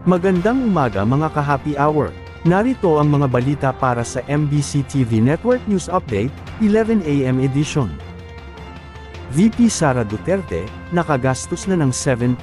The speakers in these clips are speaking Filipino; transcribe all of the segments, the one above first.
Magandang umaga mga ka-happy hour. Narito ang mga balita para sa MBC TV Network News Update, 11 AM edition. VP Sara Duterte, nakagastos na ng 7.47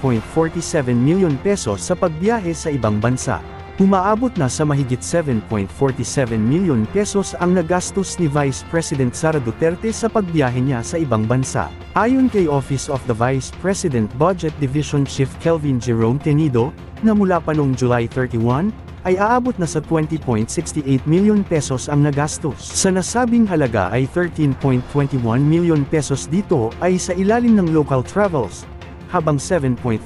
million pesos sa pagbiyahe sa ibang bansa. Umaabot na sa mahigit 7.47 million pesos ang nagastos ni Vice President Sara Duterte sa pagbiyahe niya sa ibang bansa. Ayon kay Office of the Vice President Budget Division Chief Kelvin Jerome Tenido, na mula pa noong July 31, ay aabot na sa 20.68 million pesos ang nagastos. Sa nasabing halaga ay 13.21 million pesos dito ay sa ilalim ng local travels, habang 7.47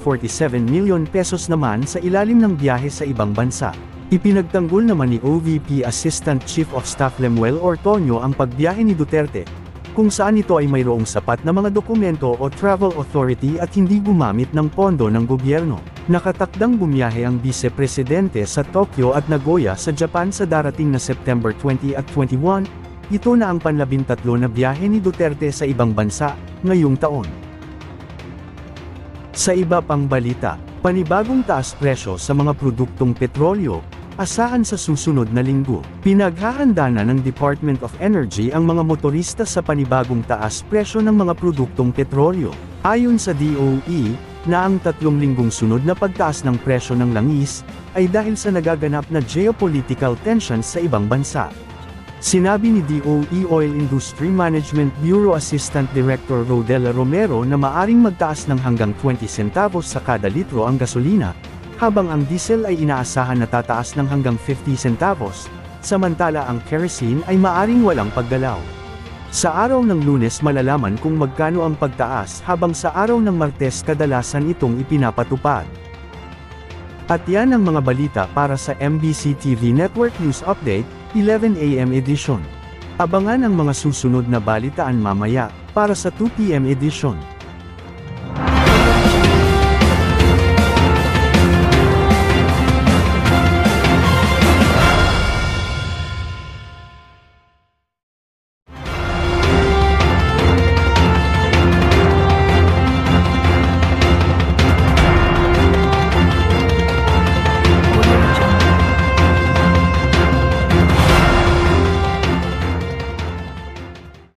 million pesos naman sa ilalim ng biyahe sa ibang bansa. Ipinagtanggol naman ni OVP Assistant Chief of Staff Lemuel Ortonio ang pagbiyahe ni Duterte, kung saan ito ay mayroong sapat na mga dokumento o travel authority at hindi gumamit ng pondo ng gobyerno. Nakatakdang bumiyahe ang Vice Presidente sa Tokyo at Nagoya sa Japan sa darating na September 20 at 21, ito na ang panlabing-13 na biyahe ni Duterte sa ibang bansa, ngayong taon. Sa iba pang balita, panibagong taas presyo sa mga produktong petrolyo, asahan sa susunod na linggo. Pinaghahanda na ng Department of Energy ang mga motorista sa panibagong taas presyo ng mga produktong petrolyo. Ayon sa DOE, na ang 3 linggong sunod na pagtaas ng presyo ng langis, ay dahil sa nagaganap na geopolitical tensions sa ibang bansa. Sinabi ni DOE Oil Industry Management Bureau Assistant Director Rodela Romero na maaring magtaas ng hanggang 20 centavos sa kada litro ang gasolina, habang ang diesel ay inaasahan na tataas ng hanggang 50 centavos, samantala ang kerosene ay maaring walang paggalaw. Sa araw ng Lunes malalaman kung magkano ang pagtaas habang sa araw ng Martes kadalasan itong ipinapatupad. At yan ang mga balita para sa MBC TV Network News Update, 11 AM edition. Abangan ang mga susunod na balitaan mamaya, para sa 2 PM edition.